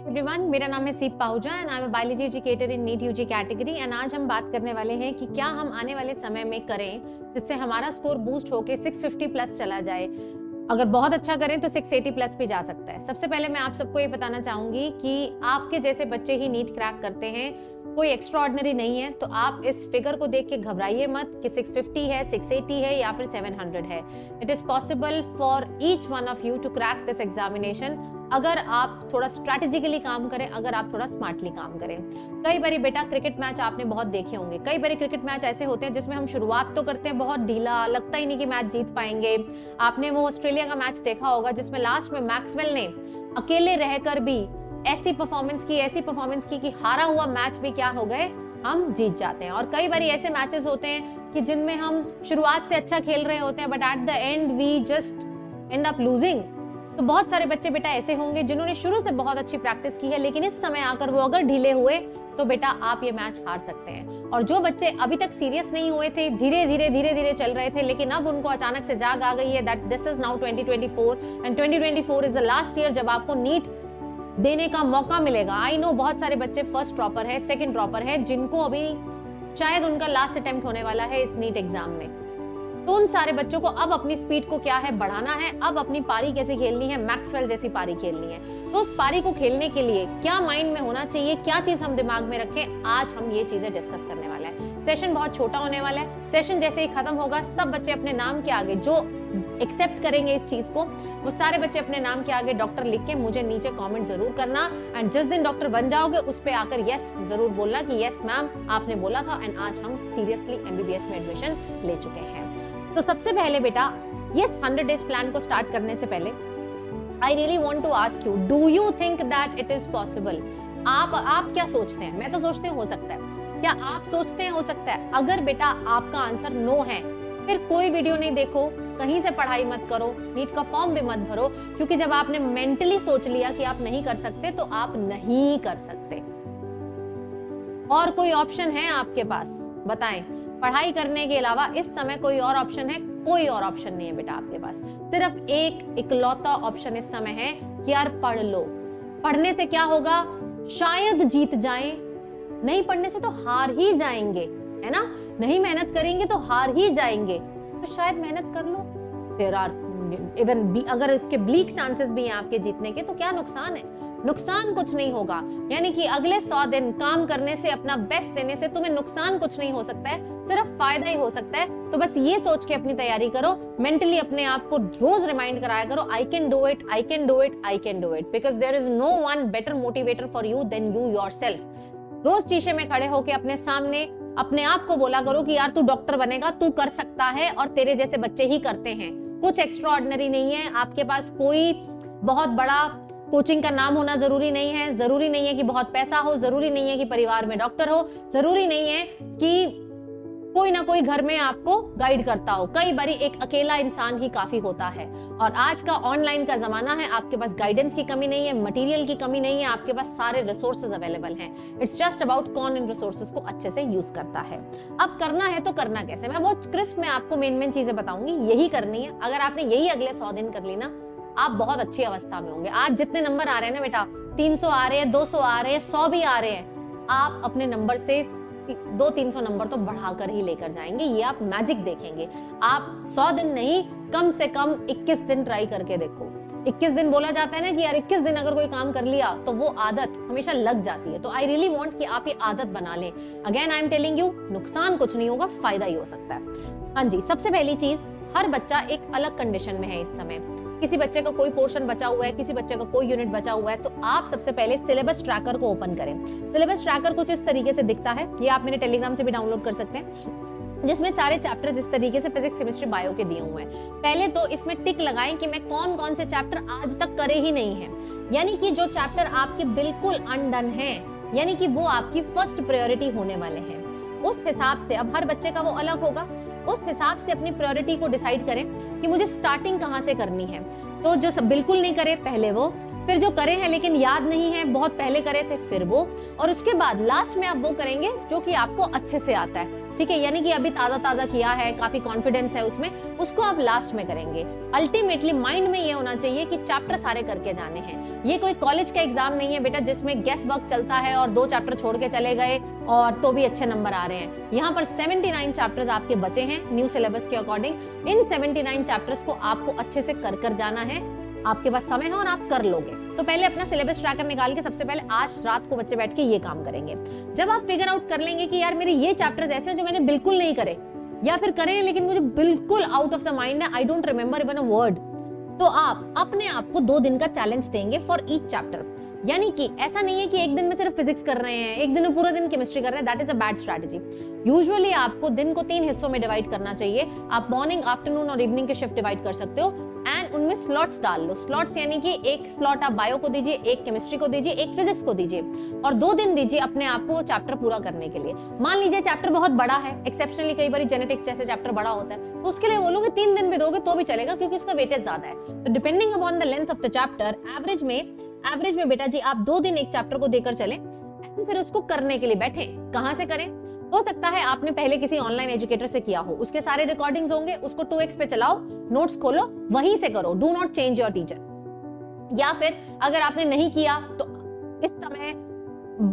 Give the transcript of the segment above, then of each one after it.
Everyone, मेरा नाम है Seep Pahuja and I am a biology educator in NEET UG category. And आज हम बात करने वाले हैं कि क्या हम आने वाले समय में करें जिससे हमारा स्कोर बूस्ट होके 650 प्लस चला जाए। अगर बहुत अच्छा करें तो 680 प्लस भी जा सकता है। सबसे पहले मैं आप सबको ये बताना चाहूंगी कि आपके जैसे बच्चे ही नीट क्रैक करते हैं, कोई एक्स्ट्रा ऑर्डिनरी नहीं है। तो आप इस फिगर को देख के घबराइए मत कि 650 है, 680 है या फिर 700 है। It is possible for each one of you to crack this examination अगर आप थोड़ा स्ट्रैटेजिकली काम करें, अगर आप थोड़ा स्मार्टली काम करें। कई बारी बेटा क्रिकेट मैच आपने बहुत देखे होंगे। कई बारी क्रिकेट मैच ऐसे होते हैं जिसमें हम शुरुआत तो करते हैं बहुत ढीला, लगता ही नहीं कि मैच जीत पाएंगे। आपने वो ऑस्ट्रेलिया का मैच देखा होगा जिसमें लास्ट में मैक्सवेल ने अकेले रहकर भी ऐसी परफॉर्मेंस की कि हारा हुआ मैच भी क्या हो गए, हम जीत जाते हैं। और कई बारी ऐसे मैचेस होते हैं कि जिनमें हम शुरुआत से अच्छा खेल रहे होते हैं but at the end we just end up losing. तो बहुत सारे बच्चे बेटा ऐसे होंगे जिन्होंने शुरू से बहुत अच्छी प्रैक्टिस की है, लेकिन इस समय आकर वो अगर ढीले हुए तो बेटा आप ये मैच हार सकते हैं। और जो बच्चे अभी तक सीरियस नहीं हुए थे, धीरे धीरे चल रहे थे, लेकिन अब उनको अचानक से जाग आ गई है that this is now 2024 and 2024 is the last year जब आपको नीट देने का मौका मिलेगा। आई नो बहुत सारे बच्चे फर्स्ट ड्रॉपर है, सेकंड ड्रॉपर है, जिनको अभी शायद उनका लास्ट अटेम्प्ट होने वाला है इस नीट एग्जाम में। तो उन सारे बच्चों को अब अपनी स्पीड को क्या है बढ़ाना है, अब अपनी पारी कैसे खेलनी है, मैक्सवेल जैसी पारी खेलनी है। तो उस पारी को खेलने के लिए क्या माइंड में होना चाहिए, क्या चीज हम दिमाग में रखें, आज हम ये चीजें डिस्कस करने वाले हैं। सेशन बहुत छोटा होने वाला है। सेशन जैसे ही खत्म होगा सब बच्चे अपने नाम के आगे जो एक्सेप्ट करेंगे इस चीज को, वो सारे बच्चे अपने नाम के आगे डॉक्टर लिख के मुझे नीचे कमेंट जरूर करना। एंड जिस दिन डॉक्टर बन जाओगे उस पे आकर यस जरूर बोलना कि यस मैम आपने बोला था एंड आज हम सीरियसली एमबीबीएस में एडमिशन ले चुके हैं। तो सबसे पहले बेटा ये 100 डेज प्लान को स्टार्ट करने से पहले I really want to ask you, do you think that it is possible? आप क्या सोचते हैं? मैं तो सोचती हूँ हो सकता है। क्या आप सोचते हैं हो सकता है? अगर बेटा आपका आंसर नो है फिर कोई वीडियो नहीं देखो, कहीं से पढ़ाई मत करो, नीट का फॉर्म भी मत भरो, क्योंकि जब आपने मेंटली सोच लिया कि आप नहीं कर सकते तो आप नहीं कर सकते। और कोई ऑप्शन है आपके पास? बताएं। पढ़ाई करने के अलावा इस समय कोई और ऑप्शन है? कोई और ऑप्शन नहीं है बेटा आपके पास। सिर्फ एक इकलौता ऑप्शन इस समय है कि यार पढ़ लो। पढ़ने से क्या होगा? शायद जीत जाएं, नहीं पढ़ने से तो हार ही जाएंगे, है ना? नहीं मेहनत करेंगे तो हार ही जाएंगे, तो शायद मेहनत कर लो। देयर आर इवन अगर इसके ब्लीक चांसेस भी हैं आपके जीतने के, तो क्या नुकसान है? नुकसान कुछ नहीं होगा। यानी कि अगले 100 दिन काम करने से, अपना बेस्ट देने से तुम्हें नुकसान कुछ नहीं हो सकता है, सिर्फ फायदा ही हो सकता है। तो बस ये सोच के अपनी तैयारी करो, मेंटली अपने आप को रोज रिमाइंड कराया करो, I can do it, I can do it, I can do it, because there is no one better motivator for you than you yourself. रोज शीशे में खड़े होकर अपने सामने अपने आप को बोला करो कि यार तू डॉक्टर बनेगा, तू कर सकता है, और तेरे जैसे बच्चे ही करते हैं। कुछ एक्स्ट्रा ऑर्डिनरी नहीं है। आपके पास कोई बहुत बड़ा कोचिंग का नाम होना जरूरी नहीं है, जरूरी नहीं है कि बहुत पैसा हो, जरूरी नहीं है कि परिवार में डॉक्टर हो, जरूरी नहीं है कि कोई ना कोई घर में आपको गाइड करता हो। कई बारी एक अकेला इंसान ही काफी होता है। और आज का ऑनलाइन का जमाना है, आपके पास गाइडेंस की कमी नहीं है, मटेरियल की कमी नहीं है, आपके पास सारे रिसोर्सेज अवेलेबल हैं। इट्स जस्ट अबाउट कौन इन रिसोर्सेज को अच्छे से यूज करता है। अब करना है तो करना कैसे? मैं बहुत क्रिस्प में आपको मेन चीजें बताऊंगी, यही करनी है। अगर आपने यही अगले 100 दिन कर ली ना, आप बहुत अच्छी अवस्था में होंगे। आज जितने नंबर आ रहे हैं ना बेटा, 300 आ रहे हैं, 200 आ रहे हैं, 100 भी आ रहे हैं, आप अपने नंबर से 200-300 नंबर तो बढ़ाकर ही लेकर जाएंगे। ये आप मैजिक देखेंगे। आप 100 दिन नहीं, कम से कम 21 दिन ट्राई करके देखो। 21 दिन बोला जाता है ना कि यार 21 दिन अगर कोई काम कर लिया तो वो आदत हमेशा लग जाती है। तो आई रियली वांट कि आप ये आदत बना लें। Again I am telling you, नुकसान कुछ नहीं होगा, फायदा ही हो सकता है। हाँ जी, सबसे पहली चीज, हर बच्चा एक अलग कंडीशन में है इस समय। किसी बच्चे का कोई पोर्शन बचा हुआ है, किसी बच्चे का कोई यूनिट बचा हुआ है। तो आप सबसे पहले सिलेबस ट्रैकर को ओपन करें। सिलेबस ट्रैकर कुछ इस तरीके से दिखता है, ये आप मेरे टेलीग्राम से भी डाउनलोड कर सकते हैं, जिसमें सारे चैप्टर्स इस तरीके से फिजिक्स, केमिस्ट्री, बायो के दिए हुए हैं। पहले तो इसमें टिक लगाएं कि मैं कौन कौन से चैप्टर आज तक करे ही नहीं है, यानी कि जो चैप्टर आपके बिल्कुल अनडन है, यानी कि वो आपकी फर्स्ट प्रायोरिटी होने वाले हैं। उस हिसाब से अब हर बच्चे का वो अलग होगा, उस हिसाब से अपनी प्रायोरिटी को डिसाइड करें कि मुझे स्टार्टिंग कहाँ से करनी है। तो जो सब बिल्कुल नहीं करे पहले वो, फिर जो करे हैं लेकिन याद नहीं है, बहुत पहले करे थे, फिर वो, और उसके बाद लास्ट में आप वो करेंगे जो कि आपको अच्छे से आता है। ठीक है, यानी कि अभी ताजा ताजा किया है, काफी कॉन्फिडेंस है उसमें, उसको आप लास्ट में करेंगे। अल्टीमेटली माइंड में ये होना चाहिए कि चैप्टर सारे करके जाने हैं। ये कोई कॉलेज का एग्जाम नहीं है बेटा जिसमें गेस वर्क चलता है और 2 चैप्टर छोड़ के चले गए और तो भी अच्छे नंबर आ रहे हैं। यहाँ पर 79 चैप्टर्स आपके बचे हैं न्यू सिलेबस के अकॉर्डिंग। इन 79 चैप्टर्स को आपको अच्छे से कर जाना है, आपके पास समय है और आप कर लोगे। तो पहले अपना सिलेबस ट्रैकर निकाल के सबसे पहले आज रात को बच्चे बैठ के ये काम करेंगे। जब आप फिगर आउट कर लेंगे कि यार मेरे ये चैप्टर्स ऐसे हैं जो मैंने बिल्कुल नहीं करे, या फिर करे लेकिन मुझे बिल्कुल आउट ऑफ द माइंड है, I don't remember even a word, तो आप अपने आप को 2 दिन का चैलेंज देंगे फॉर ईच चैप्टर। यानी कि ऐसा नहीं है कि एक दिन में सिर्फ फिजिक्स कर रहे हैं, एक दिन में पूरा दिन केमिस्ट्री कर रहे हैं, that is a bad strategy. Usually आपको दिन को 3 हिस्सों में डिवाइड करना चाहिए। आप मॉर्निंग, आफ्टरनून और इवनिंग के शिफ्ट डिवाइड कर सकते हो एंड उनमें स्लॉट्स डाल लो। स्लॉट्स यानी कि एक स्लॉट आप बायो को दीजिए, एक केमिस्ट्री को दीजिए, एक फिजिक्स को दीजिए और 2 दिन दीजिए अपने आप को वो चैप्टर पूरा करने के लिए। मान लीजिए चैप्टर बहुत बड़ा है, एक्सेप्शनली कई बार जेनेटिक्स जैसे चैप्टर बड़ा होता है, तो उसके लिए बोलोगे 3 दिन भी दोगे तो भी चलेगा क्योंकि उसका वेटेज ज्यादा है। तो depending upon the length of the chapter, average में बेटा जी आप 2 दिन एक चैप्टर को देकर चले, फिर उसको करने के लिए बैठे। कहां से करें? हो सकता है आपने पहले किसी ऑनलाइन एजुकेटर से किया हो, उसके सारे रिकॉर्डिंग्स होंगे, उसको 2x पे चलाओ, नोट्स खोलो, वहीं से करो। Do not change your teacher. या फिर अगर आपने नहीं किया तो इस समय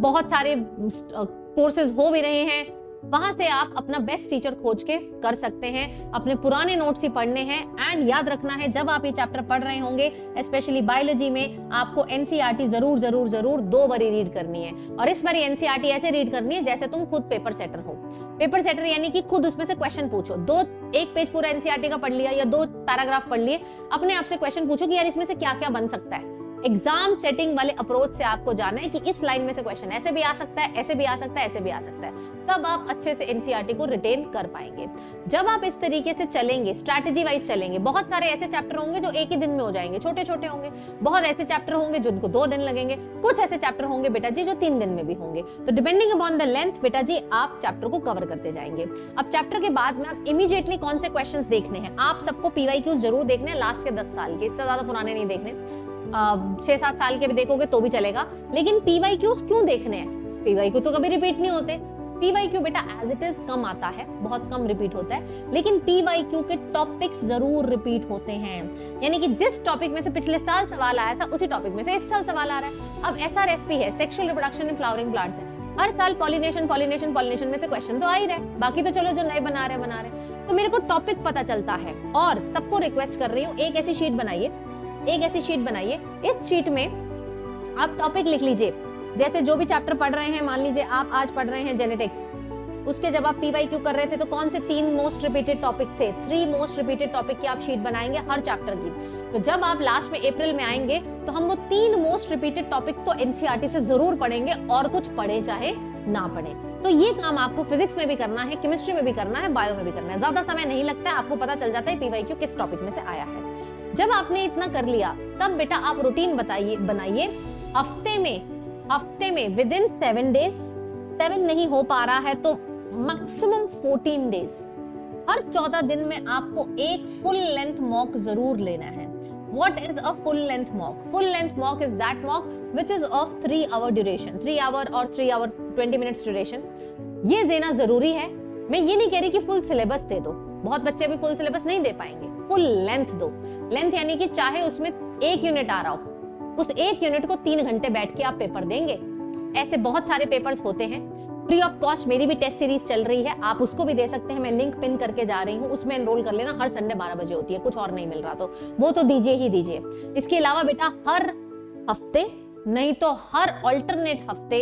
बहुत सारे कोर्सेज हो भी रहे हैं, वहां से आप अपना बेस्ट टीचर खोज के कर सकते हैं। अपने पुराने नोट्स ही पढ़ने हैं एंड याद रखना है जब आप ये चैप्टर पढ़ रहे होंगे, स्पेशली बायोलॉजी में, आपको एनसीईआरटी जरूर 2 बारी रीड करनी है। और इस बारी एनसीईआरटी ऐसे रीड करनी है जैसे तुम खुद पेपर सेटर हो। पेपर सेटर यानी कि खुद उसमें से क्वेश्चन पूछो। 1 पेज पूरा एनसीईआरटी का पढ़ लिया या 2 पैराग्राफ पढ़ लिए, अपने आप से क्वेश्चन पूछो कि यार इसमें से क्या क्या बन सकता है। एग्जाम सेटिंग वाले अप्रोच से आपको जाना है कि इस लाइन में से क्वेश्चन ऐसे भी आ सकता है, ऐसे भी आ सकता है, ऐसे भी आ सकता है, तब आप अच्छे से एनसीईआरटी को रिटेन कर पाएंगे। जब आप इस तरीके से चलेंगे, स्ट्रैटेजी वाइज चलेंगे, बहुत सारे ऐसे चैप्टर होंगे जो एक ही दिन में हो जाएंगे, छोटे छोटे होंगे, बहुत ऐसे चैप्टर होंगे जिनको 2 दिन लगेंगे, कुछ ऐसे चैप्टर होंगे बेटा जी जो 3 दिन में भी होंगे। तो डिपेंडिंग अपॉन द लेंथ बेटा जी आप चैप्टर को कवर करते जाएंगे। अब चैप्टर के बाद में आप इमीडिएटली कौन से क्वेश्चंस देखने हैं। आप सबको पीवाईक्यूज जरूर देखने हैं, लास्ट के 10 साल के, इससे ज्यादा पुराने नहीं देखने। 6-7 साल के भी देखोगे तो भी चलेगा, लेकिन पीवाईक्यूज क्यों देखने हैं? पीवाईक्यू तो कभी रिपीट नहीं होते। पीवाईक्यू बेटा एज इट इज कम आता है, बहुत कम रिपीट होता है, लेकिन पीवाईक्यू के टॉपिक्स जरूर रिपीट होते हैं। यानी कि जिस टॉपिक में से पिछले साल सवाल आया था उसी टॉपिक में से इस साल सवाल आ रहा है। अब एसआरएफपी है, sexual reproduction in flowering plants है, हर साल पॉलिनेशन में से क्वेश्चन तो आ ही रहा है, बाकी तो चलो जो नए बना रहे। तो मेरे को टॉपिक पता चलता है और सबको रिक्वेस्ट कर रही हूँ एक ऐसी शीट बनाइए। इस शीट में आप टॉपिक लिख लीजिए, जैसे जो भी चैप्टर पढ़ रहे हैं, मान लीजिए आप आज पढ़ रहे हैं जेनेटिक्स, उसके जब आप पीवाईक्यू कर रहे थे तो कौन से 3 मोस्ट रिपीटेड टॉपिक थे, 3 मोस्ट रिपीटेड टॉपिक की आप शीट बनाएंगे हर चैप्टर की। तो जब आप लास्ट में अप्रैल में आएंगे तो हम वो 3 मोस्ट रिपीटेड टॉपिक तो एनसीईआरटी से जरूर पढ़ेंगे और कुछ पढ़े चाहे ना पढ़े। तो ये काम आपको फिजिक्स में भी करना है, केमिस्ट्री में भी करना है, बायो में भी करना है। ज्यादा समय नहीं लगता है, आपको पता चल जाता है पीवाईक्यू किस टॉपिक में से आया है। जब आपने इतना कर लिया तब बेटा आप रूटीन बनाइए। हफ्ते में विद इन 7 डेज, 7 नहीं हो पा रहा है तो मैक्सिमम 14 डेज, हर 14 दिन में आपको एक फुल लेंथ मॉक जरूर लेना है। What is a full length mock? Full length mock is that mock which is of 3 hour duration, 3 hour or 3 hour 20 minutes duration. ये देना जरूरी है। मैं ये नहीं कह रही कि फुल सिलेबस दे दो, बहुत बच्चे भी फुल सिलेबस नहीं दे पाएंगे, फुल लेंथ दो। लेंथ यानी कि चाहे उसमें 1 यूनिट आ रहा हो, उस 1 यूनिट को 3 घंटे बैठ के आप पेपर देंगे। ऐसे बहुत सारे पेपर्स होते हैं। फ्री ऑफ कॉस्ट मेरी भी टेस्ट सीरीज चल रही है, आप उसको भी दे सकते हैं, मैं लिंक पिन करके जा रही हूँ, उसमें एनरोल कर लेना। हर संडे 12 बजे होती है, कुछ और नहीं मिल रहा तो वो तो दीजिए ही दीजिए। इसके अलावा बेटा हर हफ्ते नहीं तो हर ऑल्टरनेट हफ्ते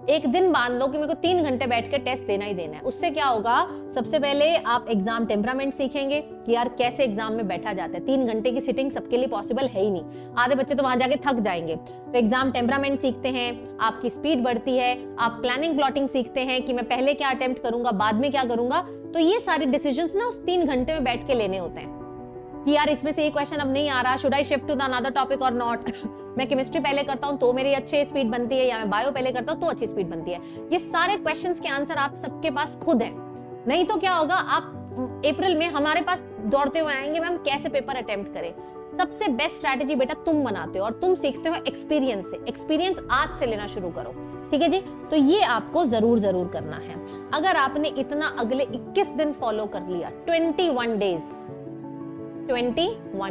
एक दिन मान लो कि मेरे को 3 घंटे बैठ के टेस्ट देना ही देना है। उससे क्या होगा, सबसे पहले आप एग्जाम टेम्परामेंट सीखेंगे कि यार कैसे एग्जाम में बैठा जाता है। 3 घंटे की सिटिंग सबके लिए पॉसिबल है ही नहीं, आधे बच्चे तो वहां जाके थक जाएंगे। तो एग्जाम टेम्परामेंट सीखते हैं, आपकी स्पीड बढ़ती है, आप प्लानिंग प्लॉटिंग सीखते हैं कि मैं पहले क्या अटेम्प्ट करूंगा, बाद में क्या करूंगा। तो ये सारे डिसीजंस ना उस 3 घंटे में बैठ के लेने होते हैं कि यार इसमें से ये क्वेश्चन अब नहीं आ रहा, should I shift to the another topic और नॉट। मैं केमिस्ट्री पहले करता हूं तो मेरी अच्छी स्पीड बनती है, या मैं बायो पहले करता हूं तो अच्छी स्पीड बनती है। ये सारे क्वेश्चंस के आंसर आप सबके पास खुद है। नहीं तो क्या होगा, आप अप्रैल में हमारे पास दौड़ते हुए आएंगे मैम कैसे पेपर अटेम्प्ट करें। सबसे बेस्ट स्ट्रैटेजी बेटा तुम बनाते हो और तुम सीखते हो एक्सपीरियंस से। एक्सपीरियंस आज से लेना शुरू करो, ठीक ठीक है जी। तो ये आपको जरूर करना है। अगर आपने इतना अगले 21 दिन फॉलो कर लिया, 21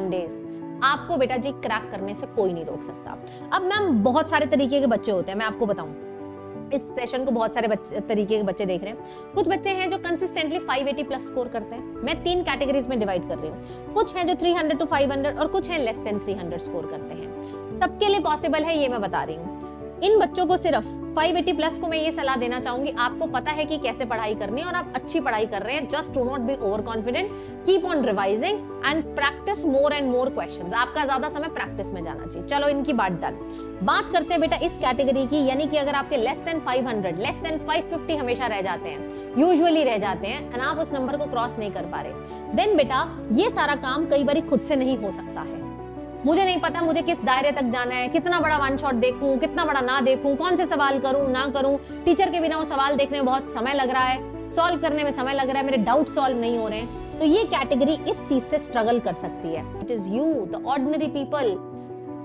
डेज, आपको बेटा जी क्रैक करने से कोई नहीं रोक सकता। अब मैम बहुत सारे तरीके के बच्चे होते हैं, मैं आपको बताऊं, इस सेशन को बहुत सारे तरीके के बच्चे देख रहे हैं। कुछ बच्चे हैं जो कंसिस्टेंटली 580 प्लस स्कोर करते हैं, मैं 3 कैटेगरीज में डिवाइड कर रही हूँ। कुछ हैं जो 300 to 500 और कुछ हैं लेस देन 300 स्कोर करते हैं। सबके लिए पॉसिबल है, ये मैं बता रही हूँ। इन बच्चों को सिर्फ 580 प्लस को मैं ये सलाह देना चाहूंगी, आपको पता है कि कैसे पढ़ाई करनी है और आप अच्छी पढ़ाई कर रहे हैं, just do not be over confident, keep on revising and practice more and more questions. आपका ज्यादा समय प्रैक्टिस में जाना चाहिए। चलो इनकी बात डन। बात करते हैं बेटा इस कैटेगरी की, यानी कि अगर आपके लेस देन 500, लेस देन 550 हमेशा रह जाते हैं, यूजुअली रह जाते हैं, एंड आप उस नंबर को क्रॉस नहीं कर पा रहे, देन बेटा ये सारा काम कई बार खुद से नहीं हो सकता है। मुझे नहीं पता मुझे किस दायरे तक जाना है, कितना बड़ा वन शॉट देखूं, कितना बड़ा ना देखूं, कौन से सवाल करूं ना करूं, टीचर के बिना वो सवाल देखने में बहुत समय लग रहा है, सॉल्व करने में समय लग रहा है, मेरे डाउट सॉल्व नहीं हो रहे हैं। तो ये कैटेगरी इस चीज से स्ट्रगल कर सकती है। It is you the ordinary people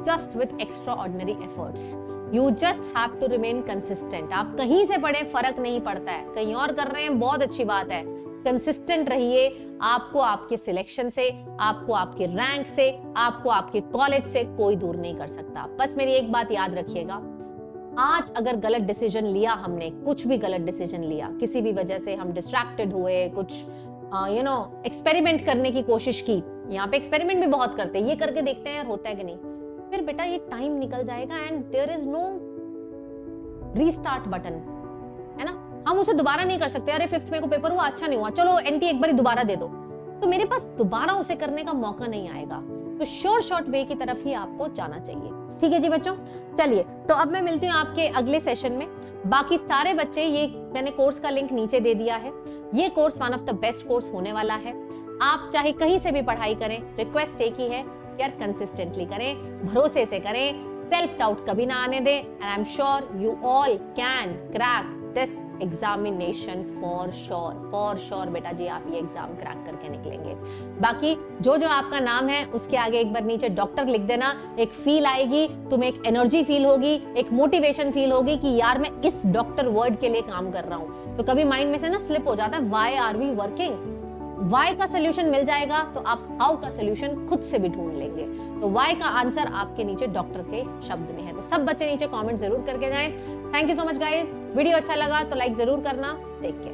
just with extraordinary efforts. You just have to remain consistent. आप कहीं से पढ़े फर्क नहीं पड़ता है, कहीं और कर रहे हैं बहुत अच्छी बात है, कंसिस्टेंट रहिए। आपको आपके सिलेक्शन से, आपको आपके रैंक से, आपको आपके कॉलेज से कोई दूर नहीं कर सकता। बस मेरी एक बात याद रखिएगा, आज अगर गलत डिसीजन लिया हमने, कुछ भी गलत डिसीजन लिया, किसी भी वजह से हम डिस्ट्रैक्टेड हुए, कुछ एक्सपेरिमेंट करने की कोशिश की, यहाँ पे एक्सपेरिमेंट भी बहुत करते हैं, ये करके देखते हैं यार होता है कि नहीं, फिर बेटा ये टाइम निकल जाएगा and there is no restart button, है ना। हम उसे दोबारा नहीं कर सकते, अरे 5th में को पेपर हुआ अच्छा नहीं हुआ, चलो एनटी एक बार दोबारा दे दो, तो मेरे पास दोबारा उसे करने का मौका नहीं आएगा। तो शॉर्ट वे की तरफ ही आपको जाना चाहिए। ठीक है जी बच्चों, चलिए तो अब मैं मिलती हूँ आपके अगले सेशन में। बाकी सारे बच्चे, ये मैंने कोर्स का लिंक नीचे दे दिया है, ये course one of the best course होने वाला है। आप चाहे कहीं से भी पढ़ाई करें, रिक्वेस्ट एक ही है यार, कंसिस्टेंटली करें, भरोसे से करें, सेल्फ डाउट कभी ना आने दें, and I am sure you all can crack this examination for sure बेटा जी, आप ये एग्जाम क्रैक करके निकलेंगे। बाकी जो जो आपका नाम है उसके आगे एक बार नीचे डॉक्टर लिख देना, एक फील आएगी, तुम्हें एक एनर्जी फील होगी, एक मोटिवेशन फील होगी कि यार मैं इस डॉक्टर वर्ड के लिए काम कर रहा हूं। तो कभी माइंड में से ना स्लिप हो जाता है, why are we working, why का सोल्यूशन मिल जाएगा तो आप हाउ का सोल्यूशन खुद से भी ढूंढ लेंगे। तो वाई का आंसर आपके नीचे डॉक्टर के शब्द में है। तो सब बच्चे नीचे कमेंट जरूर करके जाएं। Thank you so much guys, video अच्छा लगा तो लाइक जरूर करना। Take care.